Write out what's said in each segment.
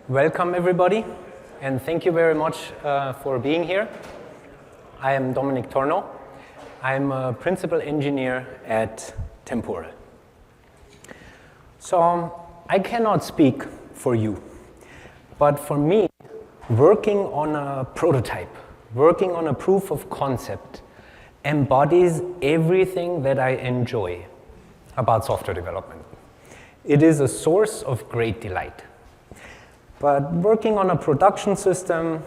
Welcome everybody, and thank you very much for being here. I am Dominik Tornow. I'm a principal engineer at Temporal. So I cannot speak for you, but for me, working on a prototype, working on a proof of concept embodies everything that I enjoy about software development. It is a source of great delight. But working on a production system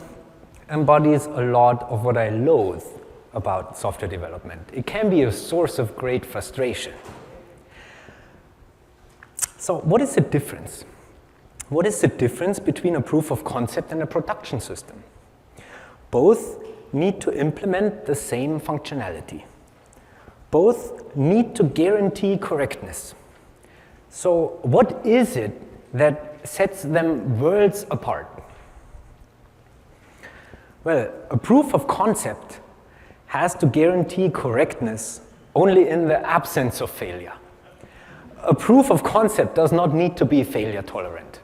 embodies a lot of what I loathe about software development. It can be a source of great frustration. So what is the difference? What is the difference between a proof of concept and a production system? Both need to implement the same functionality. Both need to guarantee correctness. So what is it that sets them worlds apart? Well, a proof of concept has to guarantee correctness only in the absence of failure. A proof of concept does not need to be failure tolerant.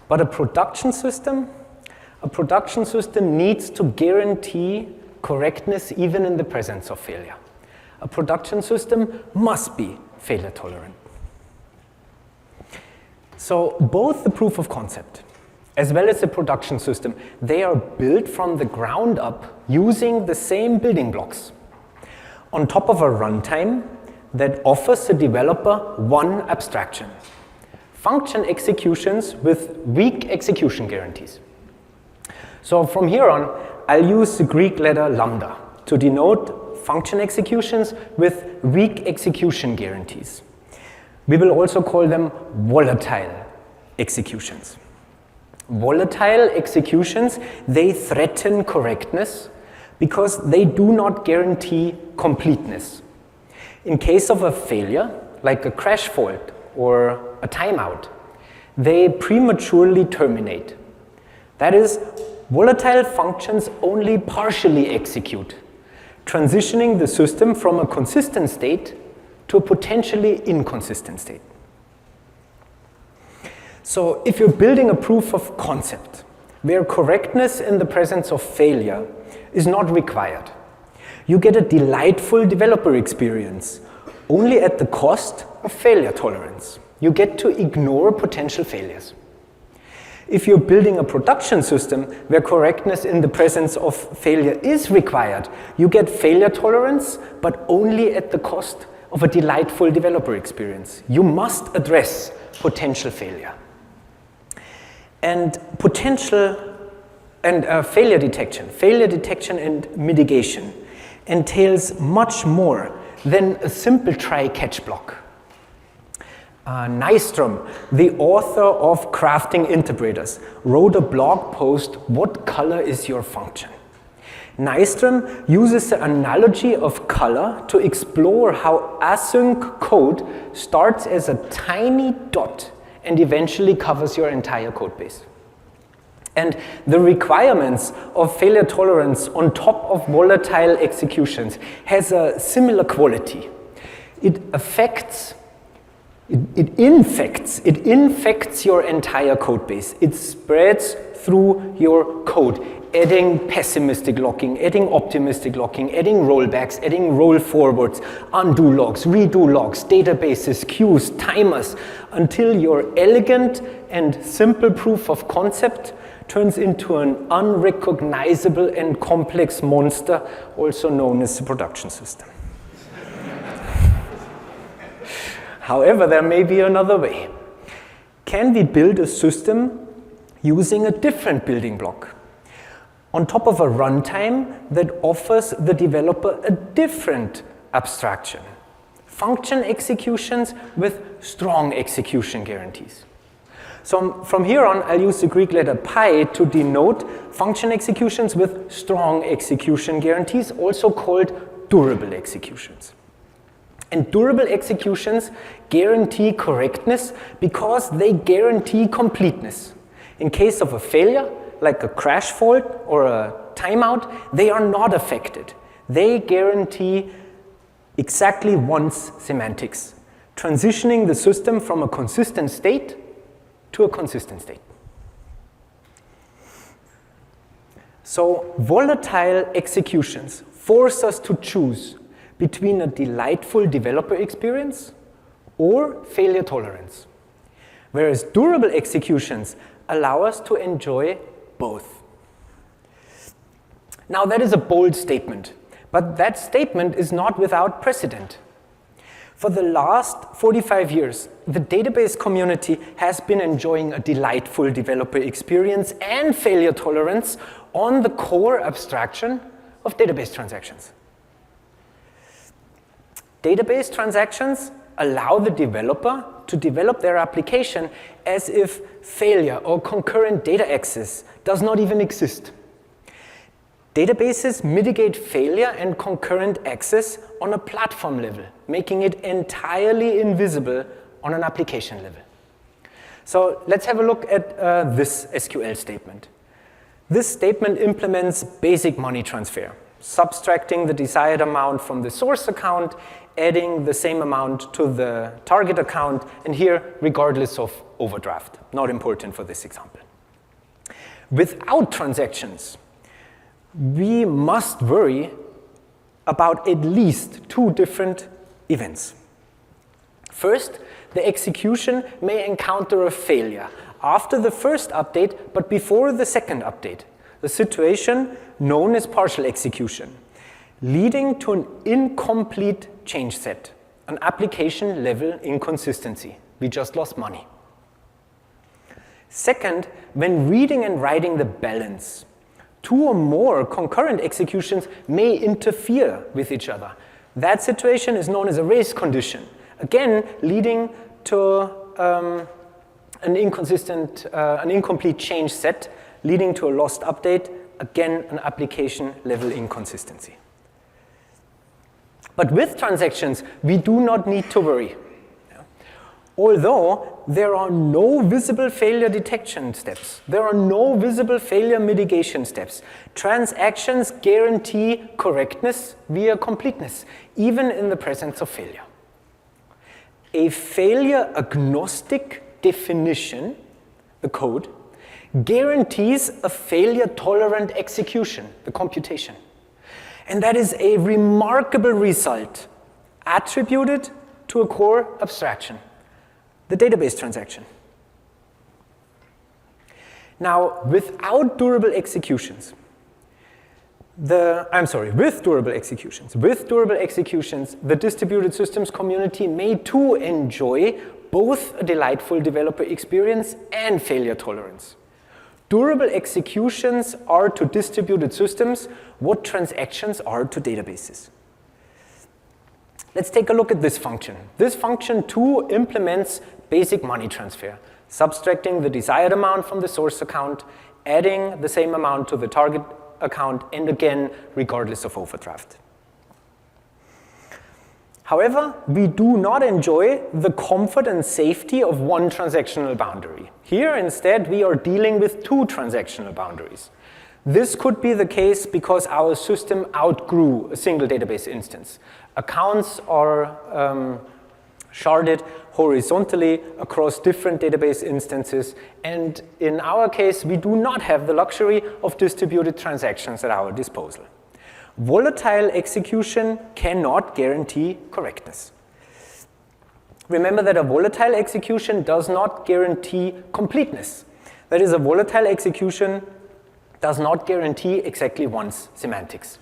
But a production system needs to guarantee correctness even in the presence of failure. A production system must be failure tolerant. So both the proof of concept as well as the production system, they are built from the ground up using the same building blocks on top of a runtime that offers the developer one abstraction: function executions with weak execution guarantees. So from here on, I'll use the Greek letter lambda to denote function executions with weak execution guarantees. We will also call them volatile executions. Volatile executions, they threaten correctness because they do not guarantee completeness. In case of a failure, like a crash fault or a timeout, they prematurely terminate. That is, volatile functions only partially execute, transitioning the system from a consistent state to a potentially inconsistent state. So if you're building a proof of concept where correctness in the presence of failure is not required, you get a delightful developer experience only at the cost of failure tolerance. You get to ignore potential failures. If you're building a production system where correctness in the presence of failure is required, you get failure tolerance, but only at the cost of a delightful developer experience. You must address potential failure. And failure detection and mitigation entails much more than a simple try-catch block. Nystrom, the author of Crafting Interpreters, wrote a blog post, "What color is your function?" Nystrom uses the analogy of color to explore how async code starts as a tiny dot and eventually covers your entire code base. And the requirements of failure tolerance on top of volatile executions has a similar quality. It infects your entire code base. It spreads through your code, adding pessimistic locking, adding optimistic locking, adding rollbacks, adding roll forwards, undo logs, redo logs, databases, queues, timers, until your elegant and simple proof of concept turns into an unrecognizable and complex monster, also known as the production system. However, there may be another way. Can we build a system using a different building block on top of a runtime that offers the developer a different abstraction? Function executions with strong execution guarantees. So from here on, I'll use the Greek letter pi to denote function executions with strong execution guarantees, also called durable executions. And durable executions guarantee correctness because they guarantee completeness. In case of a failure, like a crash fault or a timeout, they are not affected. They guarantee exactly once semantics, transitioning the system from a consistent state to a consistent state. So volatile executions force us to choose between a delightful developer experience or failure tolerance, whereas durable executions allow us to enjoy both. Now that is a bold statement, but that statement is not without precedent. For the last 45 years, the database community has been enjoying a delightful developer experience and failure tolerance on the core abstraction of database transactions. Database transactions allow the developer to develop their application as if failure or concurrent data access does not even exist. Databases mitigate failure and concurrent access on a platform level, making it entirely invisible on an application level. So let's have a look at this SQL statement. This statement implements basic money transfer, subtracting the desired amount from the source account, adding the same amount to the target account, and here, regardless of overdraft. Not important for this example. Without transactions, we must worry about at least two different events. First, the execution may encounter a failure after the first update, but before the second update, the situation known as partial execution, leading to an incomplete change set, an application level inconsistency. We just lost money. Second, when reading and writing the balance, two or more concurrent executions may interfere with each other. That situation is known as a race condition, again leading to an incomplete change set, leading to a lost update, again an application level inconsistency. But with transactions, we do not need to worry. Although there are no visible failure detection steps, there are no visible failure mitigation steps, transactions guarantee correctness via completeness, even in the presence of failure. A failure agnostic definition, the code, guarantees a failure tolerant execution, the computation. And that is a remarkable result attributed to a core abstraction, the database transaction. Now, with durable executions, the distributed systems community may too enjoy both a delightful developer experience and failure tolerance. Durable executions are to distributed systems what transactions are to databases. Let's take a look at this function. This function too implements basic money transfer, subtracting the desired amount from the source account, adding the same amount to the target account, and again, regardless of overdraft. However, we do not enjoy the comfort and safety of one transactional boundary. Here, instead, we are dealing with two transactional boundaries. This could be the case because our system outgrew a single database instance. Accounts are sharded horizontally across different database instances, and in our case, we do not have the luxury of distributed transactions at our disposal. Volatile execution cannot guarantee correctness. Remember that a volatile execution does not guarantee completeness. That is, a volatile execution does not guarantee exactly once semantics.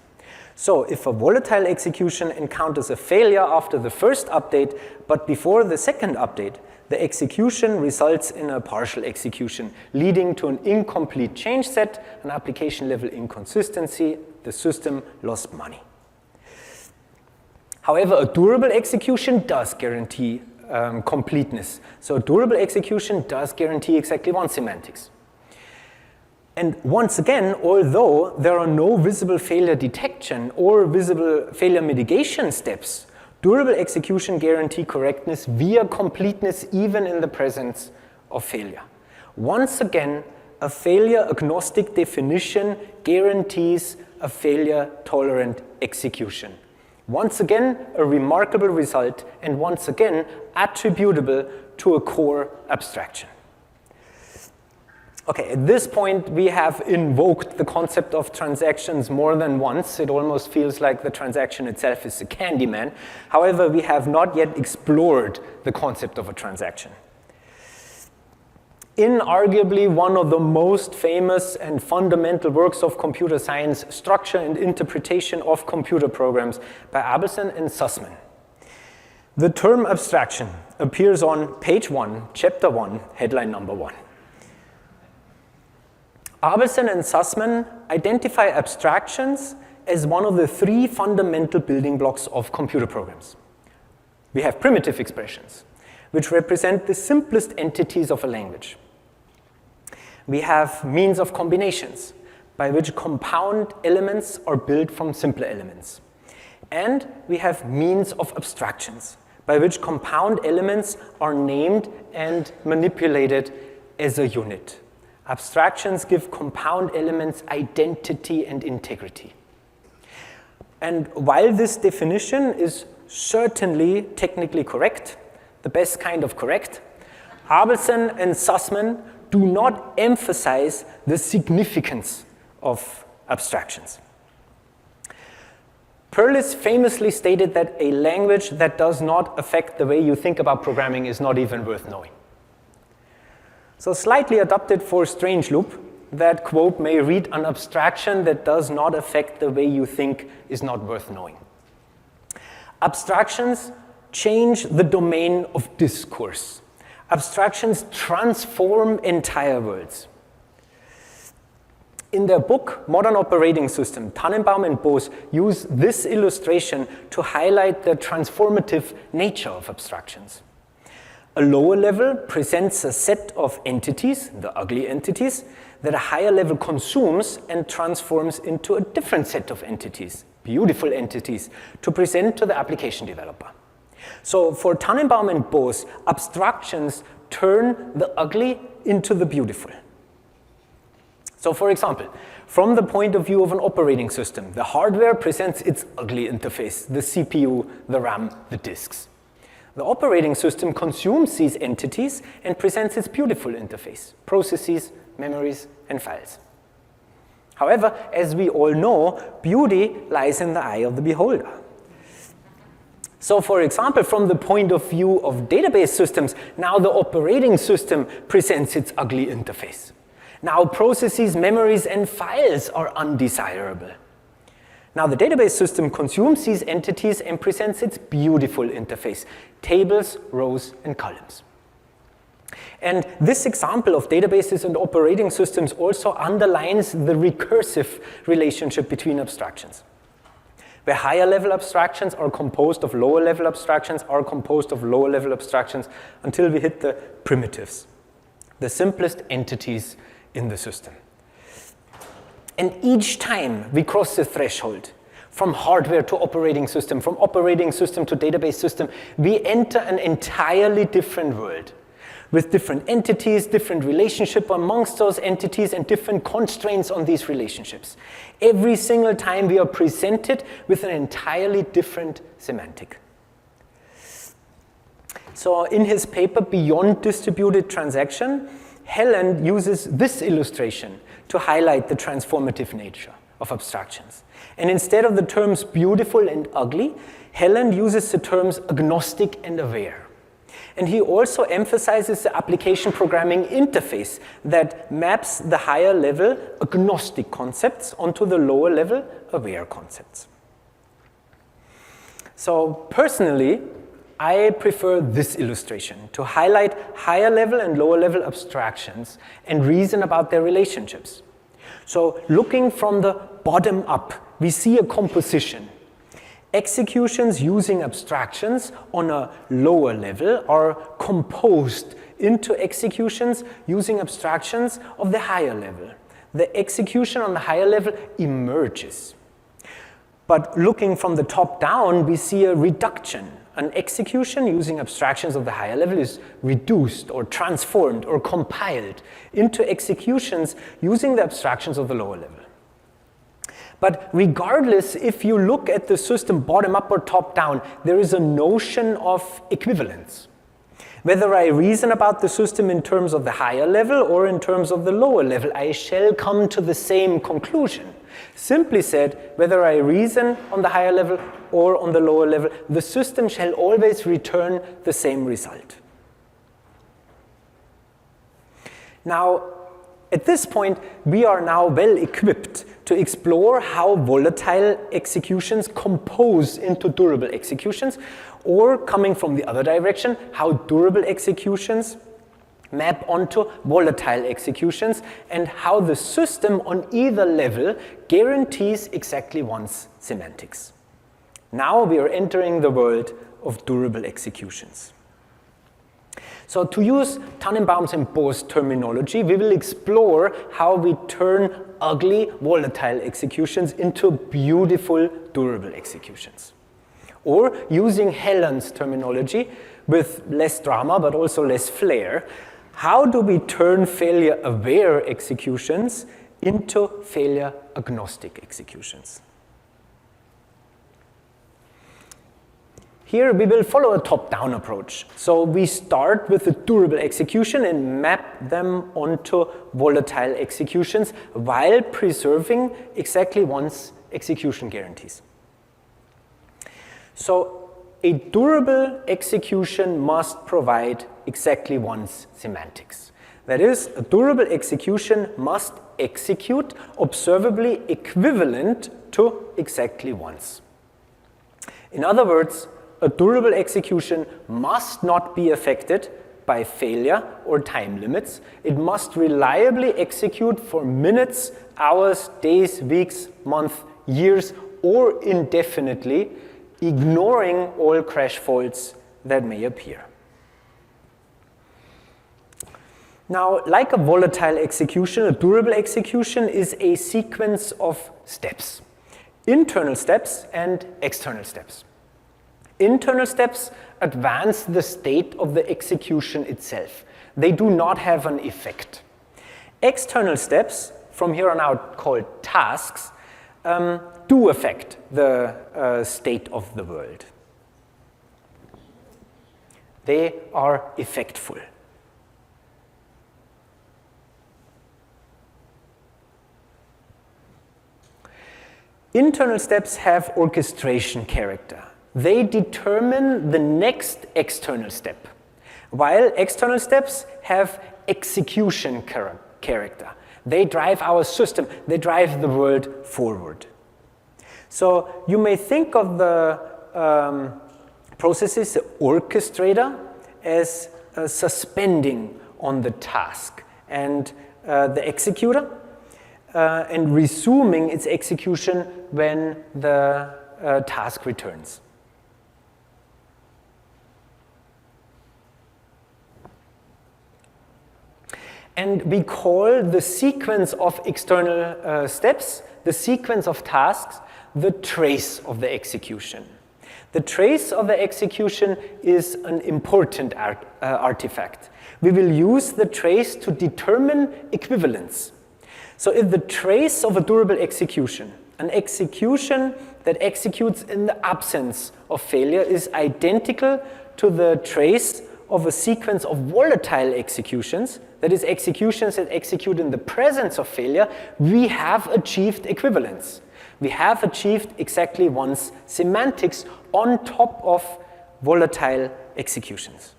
So if a volatile execution encounters a failure after the first update, but before the second update, the execution results in a partial execution, leading to an incomplete change set, an application level inconsistency, the system lost money. However, a durable execution does guarantee completeness. So a durable execution does guarantee exactly once semantics. And once again, although there are no visible failure detection or visible failure mitigation steps, durable execution guarantee correctness via completeness even in the presence of failure. Once again, a failure agnostic definition guarantees a failure tolerant execution. Once again, a remarkable result, and once again, attributable to a core abstraction. Okay, at this point, we have invoked the concept of transactions more than once. It almost feels like the transaction itself is a Candyman. However, we have not yet explored the concept of a transaction. In arguably one of the most famous and fundamental works of computer science, Structure and Interpretation of Computer Programs by Abelson and Sussman, the term abstraction appears on page 1, chapter 1, headline number 1. Abelson and Sussman identify abstractions as one of the 3 fundamental building blocks of computer programs. We have primitive expressions, which represent the simplest entities of a language. We have means of combinations, by which compound elements are built from simpler elements. And we have means of abstractions, by which compound elements are named and manipulated as a unit. Abstractions give compound elements identity and integrity. And while this definition is certainly technically correct, the best kind of correct, Abelson and Sussman do not emphasize the significance of abstractions. Perlis famously stated that a language that does not affect the way you think about programming is not even worth knowing. So slightly adapted for Strange Loop, that quote may read, an abstraction that does not affect the way you think is not worth knowing. Abstractions change the domain of discourse. Abstractions transform entire worlds. In their book, Modern Operating System, Tannenbaum and Bose use this illustration to highlight the transformative nature of abstractions. A lower level presents a set of entities, the ugly entities, that a higher level consumes and transforms into a different set of entities, beautiful entities, to present to the application developer. So for Tannenbaum and Bose, abstractions turn the ugly into the beautiful. So for example, from the point of view of an operating system, the hardware presents its ugly interface, the CPU, the RAM, the disks. The operating system consumes these entities and presents its beautiful interface, processes, memories, and files. However, as we all know, beauty lies in the eye of the beholder. So for example, from the point of view of database systems, now the operating system presents its ugly interface. Now processes, memories, and files are undesirable. Now the database system consumes these entities and presents its beautiful interface, tables, rows, and columns. And this example of databases and operating systems also underlines the recursive relationship between abstractions, where higher level abstractions are composed of lower level abstractions, are composed of lower level abstractions, until we hit the primitives, the simplest entities in the system. And each time we cross the threshold from hardware to operating system, from operating system to database system, we enter an entirely different world with different entities, different relationship amongst those entities, and different constraints on these relationships. Every single time we are presented with an entirely different semantic. So in his paper, Beyond Distributed Transaction, Helland uses this illustration to highlight the transformative nature of abstractions. And instead of the terms beautiful and ugly, Helland uses the terms agnostic and aware. And he also emphasizes the application programming interface that maps the higher level agnostic concepts onto the lower level aware concepts. So personally, I prefer this illustration to highlight higher level and lower level abstractions and reason about their relationships. So looking from the bottom up, we see a composition. Executions using abstractions on a lower level are composed into executions using abstractions of the higher level. The execution on the higher level emerges. But looking from the top down, we see a reduction. An execution using abstractions of the higher level is reduced or transformed or compiled into executions using the abstractions of the lower level. But regardless, if you look at the system bottom up or top down, there is a notion of equivalence. Whether I reason about the system in terms of the higher level or in terms of the lower level, I shall come to the same conclusion. Simply said, whether I reason on the higher level or on the lower level, the system shall always return the same result. Now, at this point, we are now well equipped to explore how volatile executions compose into durable executions, or coming from the other direction, how durable executions map onto volatile executions, and how the system on either level guarantees exactly one's semantics. Now we are entering the world of durable executions. So to use Tannenbaum's and Bohr's terminology, we will explore how we turn ugly volatile executions into beautiful durable executions. Or using Helen's terminology, with less drama but also less flair, how do we turn failure-aware executions into failure-agnostic executions? Here we will follow a top-down approach. So we start with a durable execution and map them onto volatile executions while preserving exactly one's execution guarantees. So a durable execution must provide exactly one's semantics. That is, a durable execution must execute observably equivalent to exactly once. In other words, a durable execution must not be affected by failure or time limits. It must reliably execute for minutes, hours, days, weeks, months, years, or indefinitely, ignoring all crash faults that may appear. Now, like a volatile execution, a durable execution is a sequence of steps, internal steps and external steps. Internal steps advance the state of the execution itself. They do not have an effect. External steps, from here on out called tasks, do affect the state of the world. They are effectful. Internal steps have orchestration character. They determine the next external step, while external steps have execution character. They drive our system, they drive the world forward. So you may think of the processes, the orchestrator, as suspending on the task, and the executor, and resuming its execution when the task returns. And we call the sequence of external steps, the sequence of tasks, the trace of the execution. The trace of the execution is an important artifact. We will use the trace to determine equivalence. So if the trace of a durable execution, an execution that executes in the absence of failure, is identical to the trace of a sequence of volatile executions, that is, executions that execute in the presence of failure, we have achieved equivalence. We have achieved exactly one's semantics on top of volatile executions.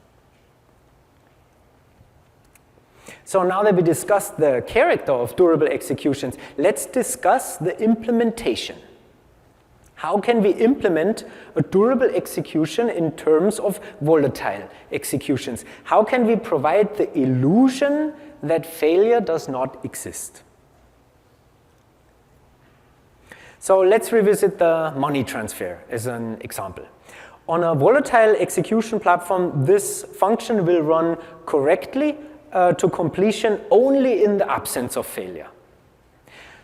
So now that we discussed the character of durable executions, let's discuss the implementation. How can we implement a durable execution in terms of volatile executions? How can we provide the illusion that failure does not exist? So let's revisit the money transfer as an example. On a volatile execution platform, this function will run correctly to completion only in the absence of failure.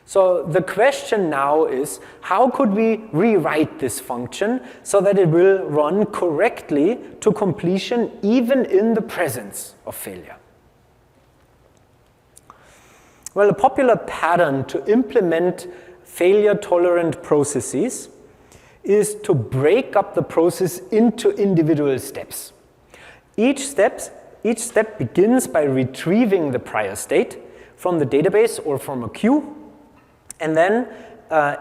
So the question now is, how could we rewrite this function so that it will run correctly to completion even in the presence of failure? Well, a popular pattern to implement failure-tolerant processes is to break up the process into individual steps. Each step begins by retrieving the prior state from the database or from a queue, and then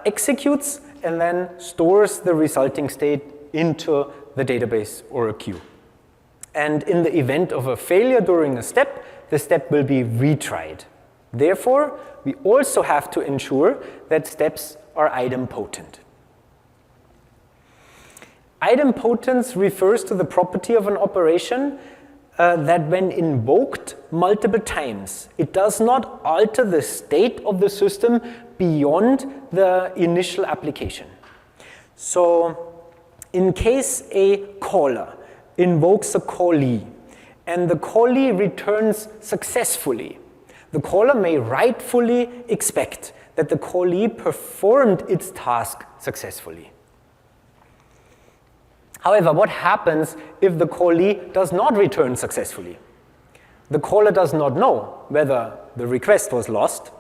executes and then stores the resulting state into the database or a queue. And in the event of a failure during a step, the step will be retried. Therefore, we also have to ensure that steps are idempotent. Idempotence refers to the property of an operation that when invoked multiple times, it does not alter the state of the system beyond the initial application. So in case a caller invokes a callee and the callee returns successfully, the caller may rightfully expect that the callee performed its task successfully. However, what happens if the callee does not return successfully? The caller does not know whether the request was lost,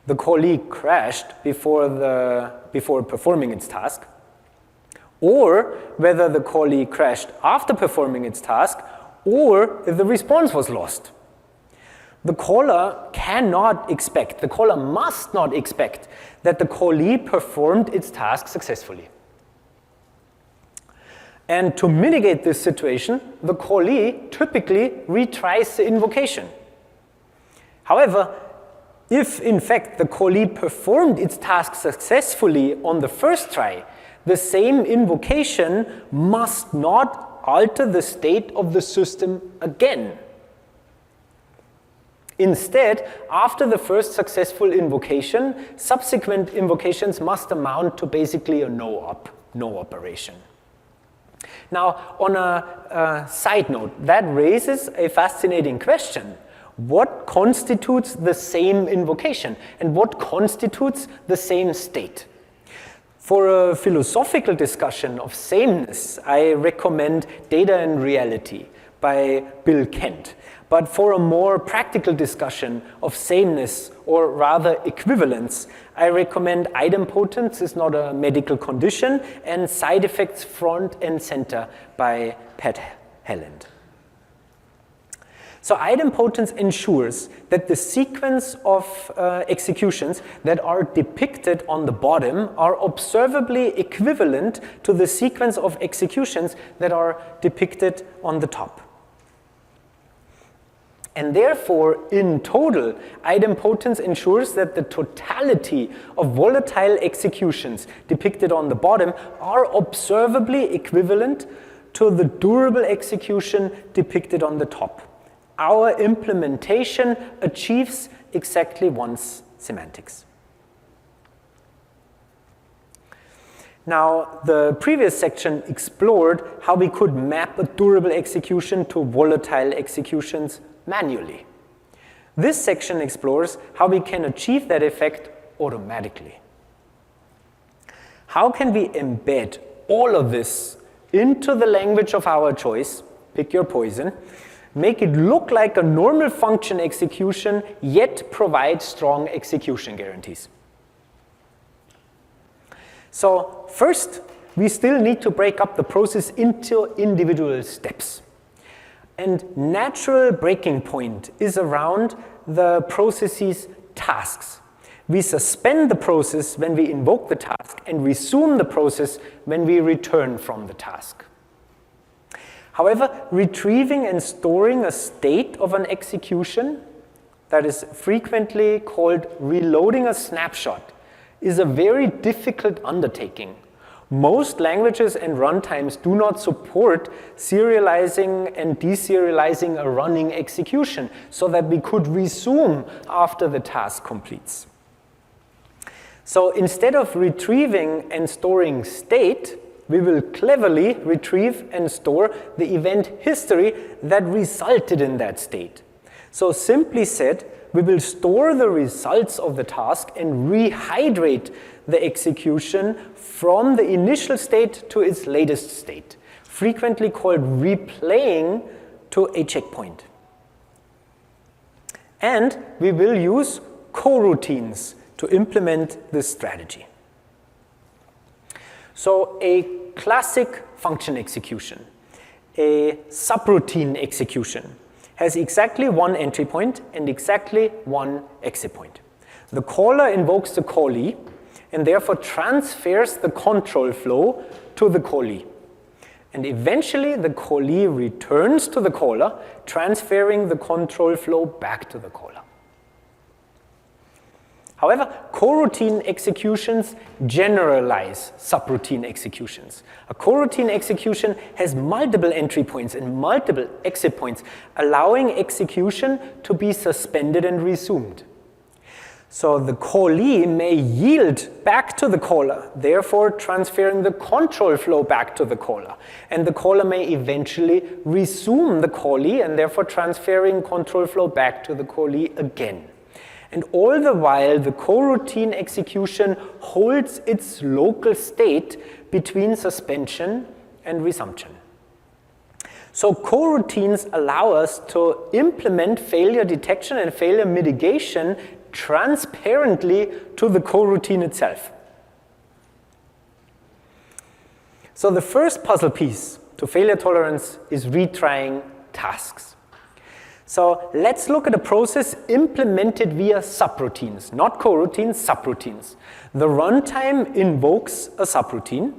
the callee crashed before performing its task, or whether the callee crashed after performing its task, or if the response was lost. The caller must not expect that the callee performed its task successfully. And to mitigate this situation, the callee typically retries the invocation. However, if in fact the callee performed its task successfully on the first try, the same invocation must not alter the state of the system again. Instead, after the first successful invocation, subsequent invocations must amount to basically a no operation. Now, on a side note, that raises a fascinating question. What constitutes the same invocation, and what constitutes the same state? For a philosophical discussion of sameness, I recommend Data and Reality by Bill Kent. But for a more practical discussion of sameness, or rather equivalence, I recommend Idempotence is not a medical condition and Side Effects Front and Center by Pat Helland. So idempotence ensures that the sequence of executions that are depicted on the bottom are observably equivalent to the sequence of executions that are depicted on the top. And therefore, in total, idempotence ensures that the totality of volatile executions depicted on the bottom are observably equivalent to the durable execution depicted on the top. Our implementation achieves exactly one's semantics. Now, the previous section explored how we could map a durable execution to volatile executions manually. This section explores how we can achieve that effect automatically. How can we embed all of this into the language of our choice, pick your poison, make it look like a normal function execution, yet provide strong execution guarantees? So first, we still need to break up the process into individual steps. And natural breaking point is around the process's tasks. We suspend the process when we invoke the task and resume the process when we return from the task. However, retrieving and storing a state of an execution, that is frequently called reloading a snapshot, is a very difficult undertaking. Most languages and runtimes do not support serializing and deserializing a running execution so that we could resume after the task completes. So instead of retrieving and storing state, we will cleverly retrieve and store the event history that resulted in that state. So simply said, we will store the results of the task and rehydrate the execution from the initial state to its latest state, frequently called replaying to a checkpoint. And we will use coroutines to implement this strategy. So a classic function execution a subroutine execution has exactly one entry point and exactly one exit point. The caller invokes the callee and therefore transfers the control flow to the callee. And eventually the callee returns to the caller, transferring the control flow back to the caller. However, coroutine executions generalize subroutine executions. A coroutine execution has multiple entry points and multiple exit points, allowing execution to be suspended and resumed. So the callee may yield back to the caller, therefore transferring the control flow back to the caller. And the caller may eventually resume the callee and therefore transferring control flow back to the callee again. And all the while, the coroutine execution holds its local state between suspension and resumption. So coroutines allow us to implement failure detection and failure mitigation transparently to the coroutine itself. So the first puzzle piece to failure tolerance is retrying tasks. So let's look at a process implemented via subroutines, not coroutines, subroutines. The runtime invokes a subroutine,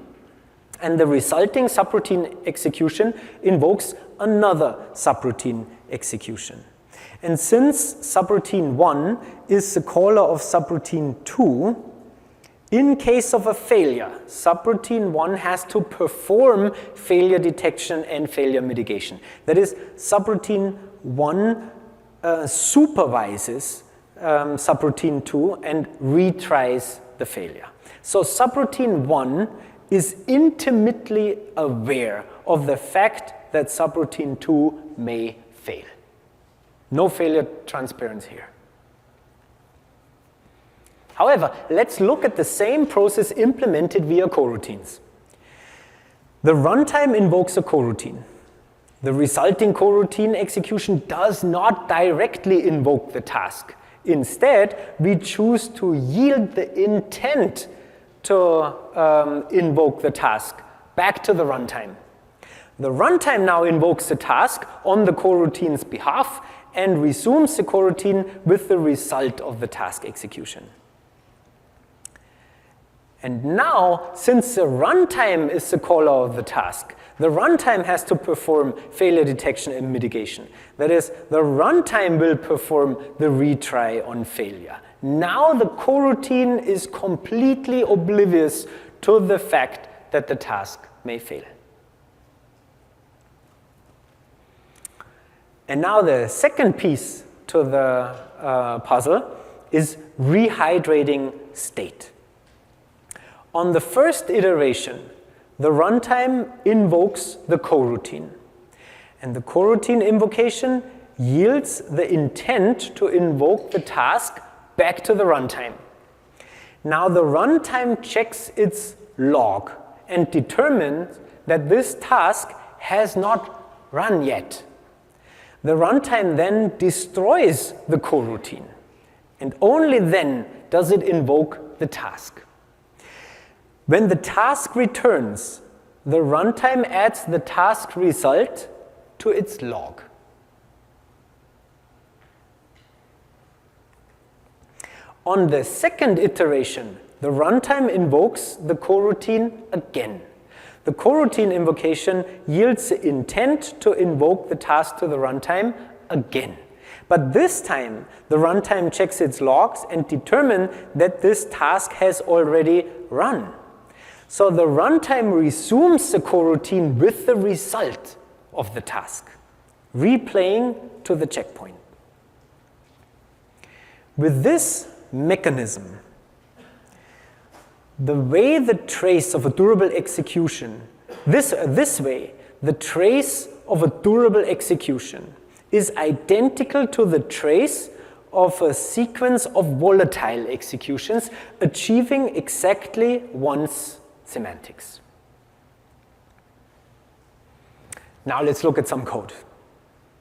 and the resulting subroutine execution invokes another subroutine execution. And since subroutine 1 is the caller of subroutine 2, in case of a failure, subroutine 1 has to perform failure detection and failure mitigation. That is, subroutine 1 supervises subroutine 2 and retries the failure. So subroutine 1 is intimately aware of the fact that subroutine 2 may fail. No failure transparency here. However, let's look at the same process implemented via coroutines. The runtime invokes a coroutine. The resulting coroutine execution does not directly invoke the task. Instead, we choose to yield the intent to invoke the task back to the runtime. The runtime now invokes the task on the coroutine's behalf and resumes the coroutine with the result of the task execution. And now, since the runtime is the caller of the task, the runtime has to perform failure detection and mitigation. That is, the runtime will perform the retry on failure. Now the coroutine is completely oblivious to the fact that the task may fail. And now the second piece to the puzzle is rehydrating state. On the first iteration, the runtime invokes the coroutine. And the coroutine invocation yields the intent to invoke the task back to the runtime. Now the runtime checks its log and determines that this task has not run yet. The runtime then destroys the coroutine, and only then does it invoke the task. When the task returns, the runtime adds the task result to its log. On the second iteration, the runtime invokes the coroutine again. The coroutine invocation yields the intent to invoke the task to the runtime again. But this time, the runtime checks its logs and determines that this task has already run. So the runtime resumes the coroutine with the result of the task, replaying to the checkpoint. With this mechanism, the way the trace of a durable execution, this way, the trace of a durable execution is identical to the trace of a sequence of volatile executions achieving exactly one's semantics. Now let's look at some code.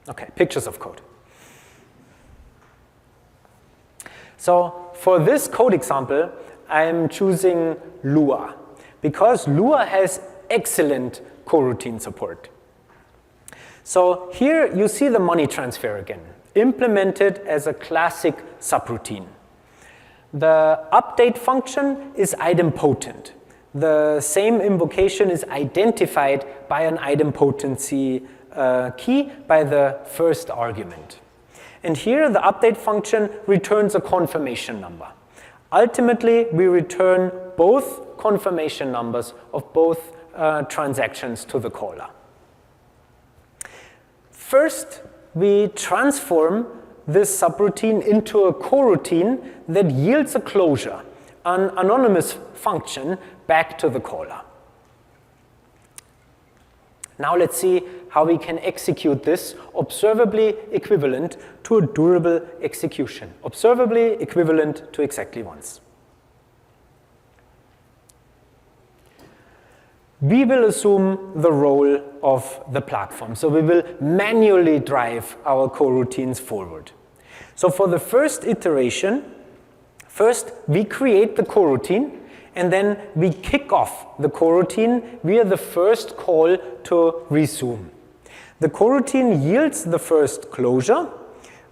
Okay, pictures of code. So for this code example, I am choosing Lua because Lua has excellent coroutine support. So here you see the money transfer again, implemented as a classic subroutine. The update function is idempotent. The same invocation is identified by an idempotency key by the first argument. And here the update function returns a confirmation number. Ultimately, we return both confirmation numbers of both transactions to the caller. First, we transform this subroutine into a coroutine that yields a closure, an anonymous function, back to the caller. Now let's see how we can execute this observably equivalent to a durable execution, observably equivalent to exactly once. We will assume the role of the platform. So we will manually drive our coroutines forward. So for the first iteration, first we create the coroutine, and then we kick off the coroutine via the first call to resume. The coroutine yields the first closure,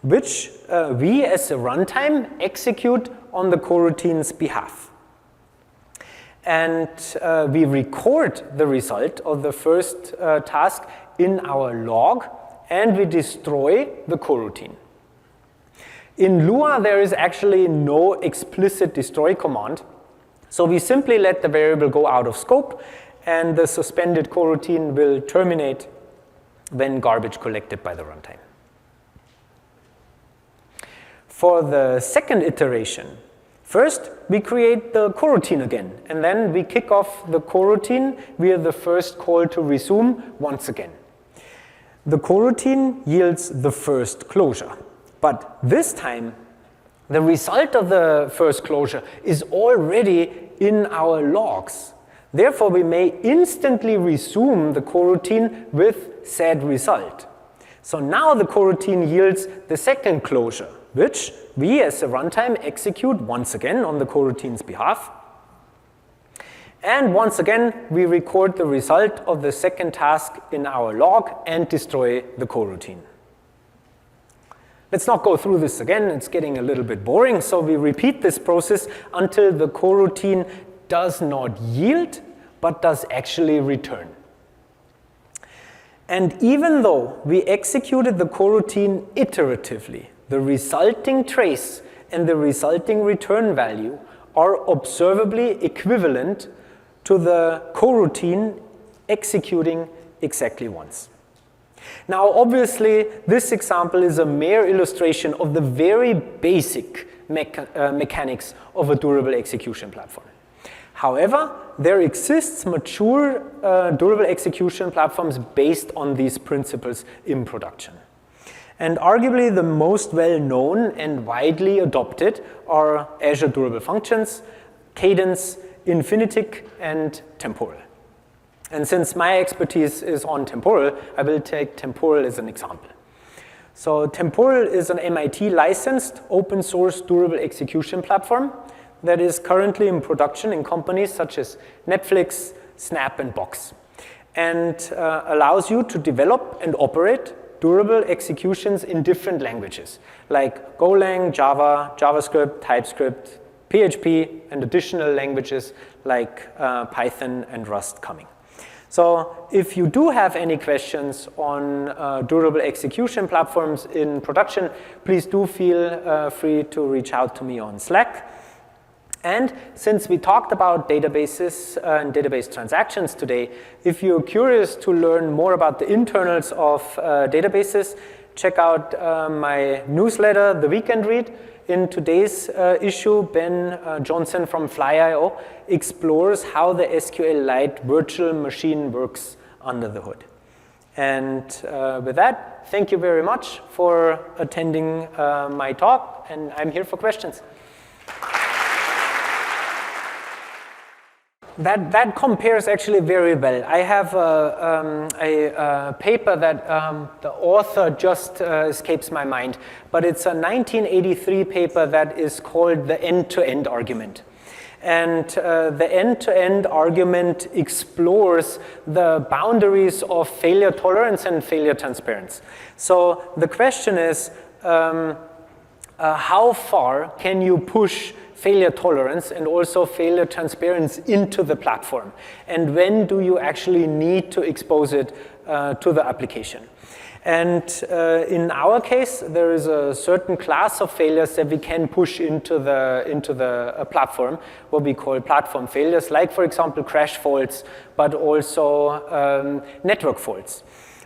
which we as a runtime execute on the coroutine's behalf. And we record the result of the first task in our log, and we destroy the coroutine. In Lua, there is actually no explicit destroy command, so we simply let the variable go out of scope, and the suspended coroutine will terminate when garbage collected by the runtime. For the second iteration, first we create the coroutine again, and then we kick off the coroutine via the first call to resume once again. The coroutine yields the first closure, but this time the result of the first closure is already in our logs. Therefore, we may instantly resume the coroutine with said result. So now the coroutine yields the second closure, which we as a runtime execute once again on the coroutine's behalf. And once again, we record the result of the second task in our log and destroy the coroutine. Let's not go through this again, it's getting a little bit boring, so we repeat this process until the coroutine does not yield, but does actually return. And even though we executed the coroutine iteratively, the resulting trace and the resulting return value are observably equivalent to the coroutine executing exactly once. Now, obviously, this example is a mere illustration of the very basic mechanics of a durable execution platform. However, there exists mature durable execution platforms based on these principles in production. And arguably the most well-known and widely adopted are Azure Durable Functions, Cadence, Infinitic, and Temporal. And since my expertise is on temporal, I will take temporal as an example. So temporal is an MIT licensed open source durable execution platform that is currently in production in companies such as Netflix, Snap, and Box, and allows you to develop and operate durable executions in different languages like Golang, Java, JavaScript, TypeScript, PHP, and additional languages like Python and Rust coming. So if you do have any questions on durable execution platforms in production, please do feel free to reach out to me on Slack. And since we talked about databases and database transactions today, if you're curious to learn more about the internals of databases, check out my newsletter, The Weekend Read. In today's issue, Ben Johnson from Fly.io explores how the SQLite virtual machine works under the hood. And with that, thank you very much for attending my talk, and I'm here for questions. That compares actually very well. I have a paper that the author just escapes my mind, but it's a 1983 paper that is called the end-to-end argument. And the end-to-end argument explores the boundaries of failure tolerance and failure transparency. So the question is, how far can you push failure tolerance and also failure transparency into the platform? And when do you actually need to expose it to the application? And in our case, there is a certain class of failures that we can push into the platform, what we call platform failures, like, for example, crash faults, but also network faults.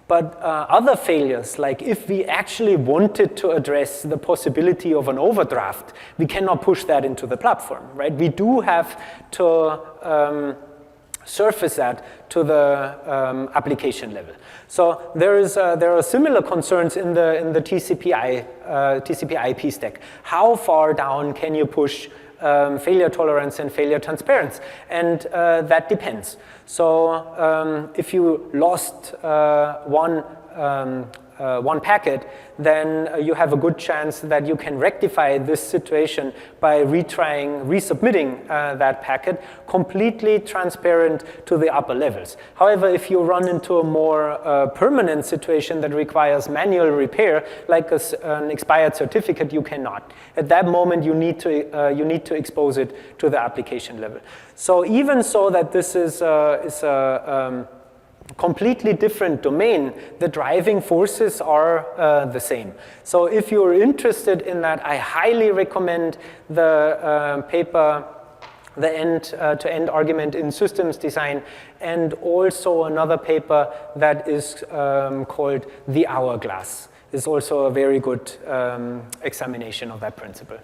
But other failures, like if we actually wanted to address the possibility of an overdraft, we cannot push that into the platform, right? We do have to surface that to the application level. So there are similar concerns in the TCP IP stack. How far down can you push failure tolerance and failure transparency? And that depends. So if you lost one packet, then you have a good chance that you can rectify this situation by resubmitting that packet completely transparent to the upper levels. However, if you run into a more permanent situation that requires manual repair, like an expired certificate, you cannot. At that moment, you need to expose it to the application level. So even so that this is a completely different domain, the driving forces are the same. So if you're interested in that, I highly recommend the paper, the end-to-end argument in systems design, and also another paper that is called The Hourglass. It's also a very good examination of that principle.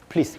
Please.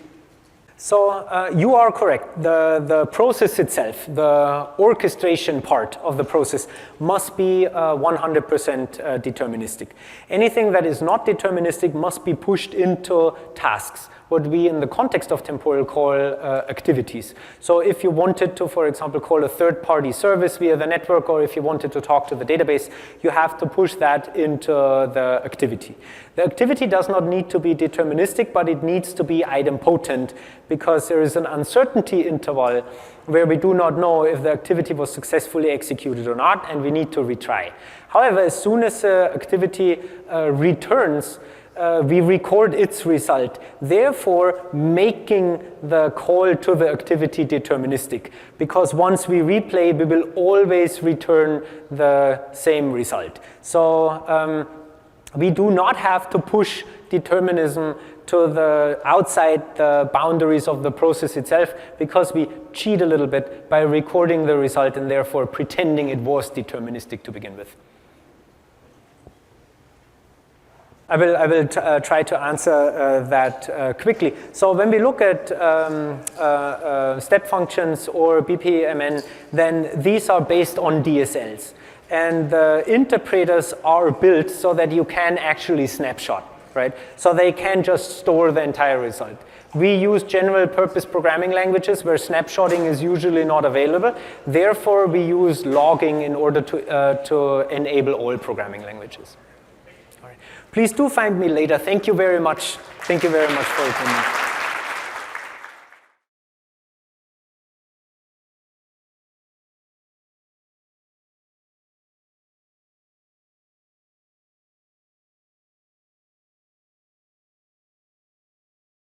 So you are correct. The process itself, the orchestration part of the process must be 100% deterministic. Anything that is not deterministic must be pushed into tasks, what we in the context of temporal call activities. So if you wanted to, for example, call a third-party service via the network, or if you wanted to talk to the database, you have to push that into the activity. The activity does not need to be deterministic, but it needs to be idempotent, because there is an uncertainty interval where we do not know if the activity was successfully executed or not, and we need to retry. However, as soon as the activity returns, we record its result, therefore making the call to the activity deterministic. Because once we replay, we will always return the same result. So we do not have to push determinism to the outside the boundaries of the process itself, because we cheat a little bit by recording the result and therefore pretending it was deterministic to begin with. I will try to answer that quickly. So when we look at step functions or BPMN, then these are based on DSLs. And the interpreters are built so that you can actually snapshot, right? So they can just store the entire result. We use general purpose programming languages where snapshotting is usually not available. Therefore, we use logging in order to enable all programming languages. Please do find me later. Thank you very much. Thank you very much for attending.